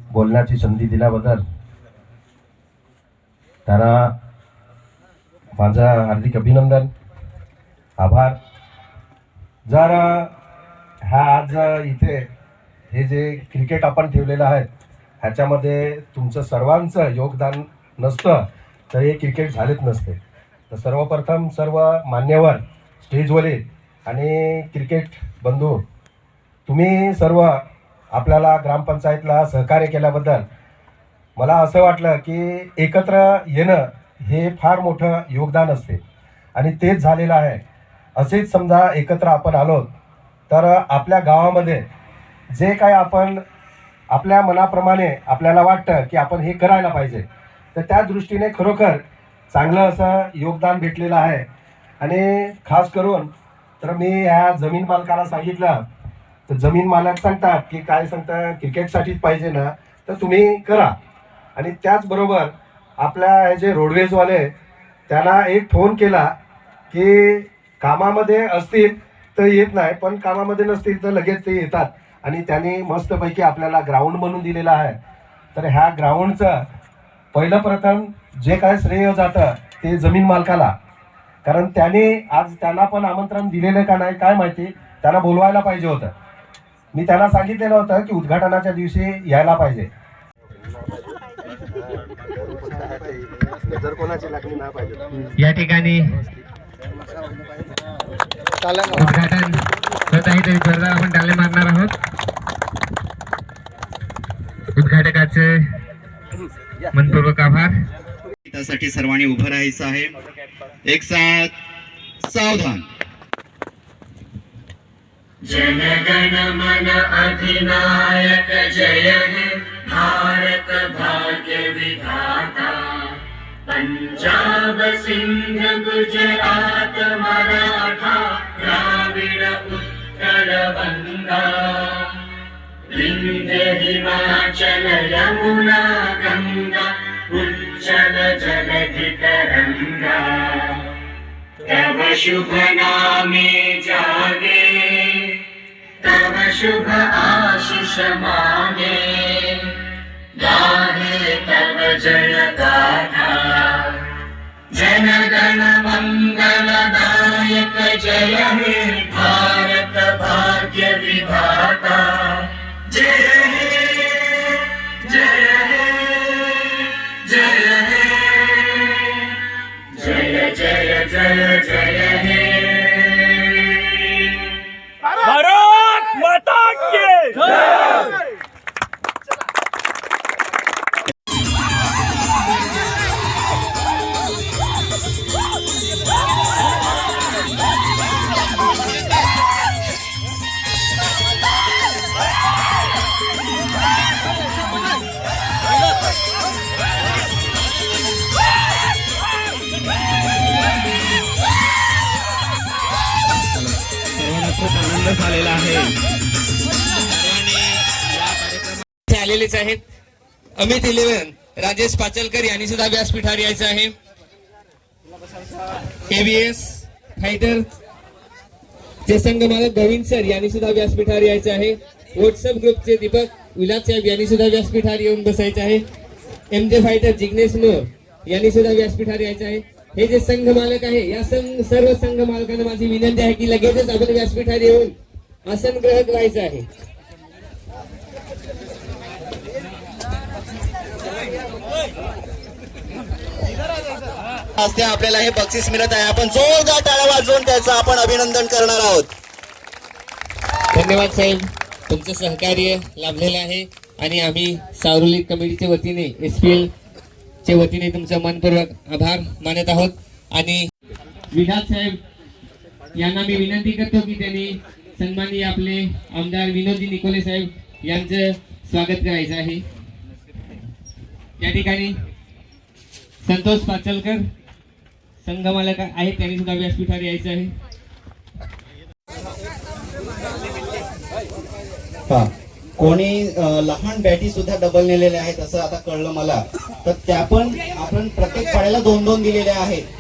बोलण्याची संधी दिल्याबद्दल त्यांना माझा हार्दिक अभिनंदन, आभार। जर ह्या आज इथे हे जे क्रिकेट आपण ठेवलेलं आहे ह्याच्यामध्ये तुमचं सर्वांचं योगदान नसतं तर हे क्रिकेट झालेच नसते। तर सर्वप्रथम सर्व मान्यवर स्टेजवरील आणि क्रिकेट बंधू, तुम्ही सर्व आपल्याला ग्रामपंचायतला सहकार्य केल्याबद्दल मला असं वाटलं की एकत्र येणं हे फार मोठं योगदान असते आणि तेच झालेलं आहे। असेच समजा एकत्र आपण आलो तर आपल्या गावामध्ये जे काय आपण आपल्या मनाप्रमाणे आपल्याला वाटतं की आपण हे करायला पाहिजे तर त्या दृष्टीने खरोखर चांगलं असं योगदान भेटलेलं आहे। आणि खास करून तर मी ह्या जमीन मालकाला सांगितलं तर जमीन मालक सांगतात की काय सांगता क्रिकेटसाठीच पाहिजे ना तर तुम्ही करा। आणि त्याचबरोबर आपल्या हे जे रोडवेजवाले त्यांना एक फोन केला की कामामध्ये असतील तर येत नाही पण कामामध्ये नसतील तर लगेच ते येतात आणि त्यांनी मस्तपैकी आपल्याला ग्राउंड बनवून दिलेला आहे। तर ह्या ग्राउंडचं पहिलं प्रथम जे काय श्रेय जातं ते जमीन मालकाला, कारण त्याने आज त्यांना पण आमंत्रण दिलेलं का नाही काय माहिती, त्यांना बोलवायला पाहिजे होतं। मी त्यांना सांगितलेलं होतं की उद्घाटनाच्या दिवशी यायला पाहिजे। जर कोणाची लागणी नाही पाहिजे या ठिकाणी उद्घाटन होत आहे तरी जोरदार आपण टाळे मारणार आहोत। उद्घाटकाचे मनपूर्वक आभार। त्यासाठी सर्वांनी उभं राहायचं आहे। एक साथ सावधान। जनगण मन अधिनायक जय हे भारत भाग्य विधाता। पंजाब सिंध गुजरात मराठा द्राविड उत्कल बंगा। विंध्य हिमाचल यमुना गंगा उज्जल जलधि तरंगा। तव शुभ नामे जागे तव शुभ आशीष मांगे। गाहे तव जय गाथा जनगण मंगलदायक जय हे भारत भाग्य विधाता। जय हे जय हे जय हे जय जय जय जय हे। भारत माता की जय। खूप आनंद झालेला आहे। आलेलेच आहेत। अमित 11 राजेश पाचलकर यांनी सुद्धा व्यासपीठावर यायचं आहे। एबीएस फायटर चे संघमालक गोविंद सर यांनी सुद्धा व्यासपीठावर यायचं आहे। व्हॉट्सअप ग्रुपचे दीपक विलास साहेब यांनी सुद्धा व्यासपीठावर येऊन बसायचं आहे। एमजे फायटर जिग्नेश मोर यांनी सुद्धा व्यासपीठावर यायचं आहे। हे जे संघ मालक आहे या सर्व संघ मालकांना माझी विनंती आहे की लगेचच आपण व्यासपीठावर येऊन आसन ग्रहक व्हायचं आहे। आज आपल्याला हे बक्षीस मिळत आहे। आपण जोरदार टाळ्या वाजवून त्याचं आपण अभिनंदन करणार आहोत। धन्यवाद साहेब, तुमचं सहकार्य लाभलेलं आहे आणि आम्ही सावरुली कमिटीच्या वतीने एसपीएल च्या वतीने तुमचं मनपूर्वक आभार मानत आहोत। आणि विलास साहेब यांना मी विनंती करतो की त्यांनी सन्माननीय आपले आमदार विनोदजी निकोले साहेब यांचं स्वागत करायचं आहे। या ठिकाणी संतोष पाचलकर संघ मालक आहेत, त्यांनी सुद्धा व्यासपीठावर यायचं आहे। कोणी लहान बॅटी सुद्धा डबल नेलेले आहेत असं आता कळलं मला, तर त्या पण आपण प्रत्येक पाड्याला 2-2 दिलेल्या आहेत।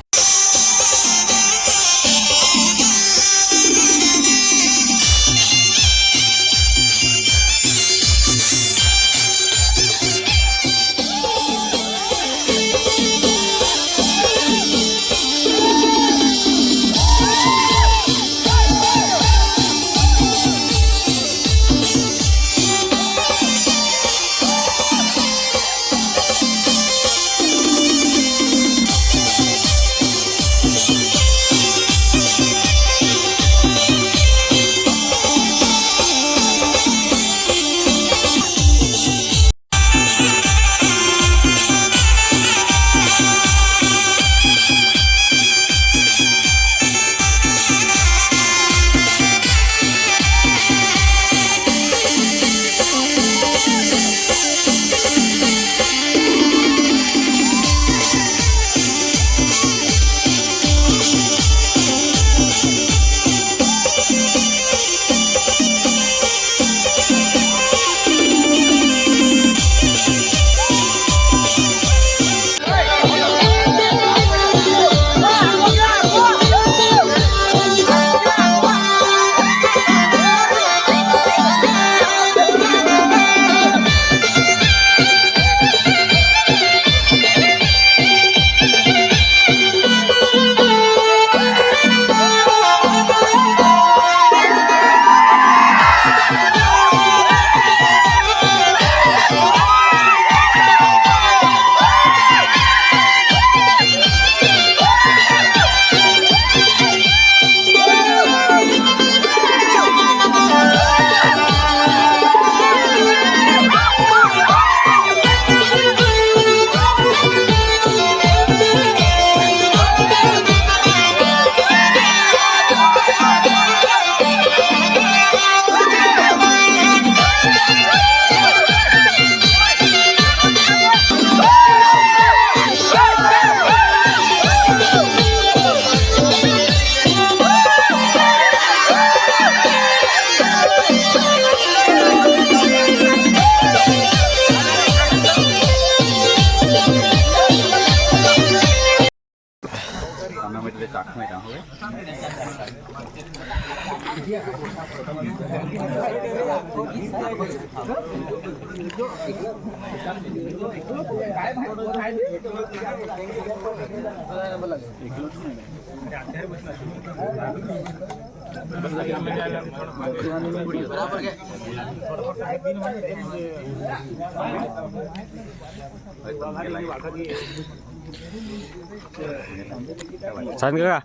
सांग का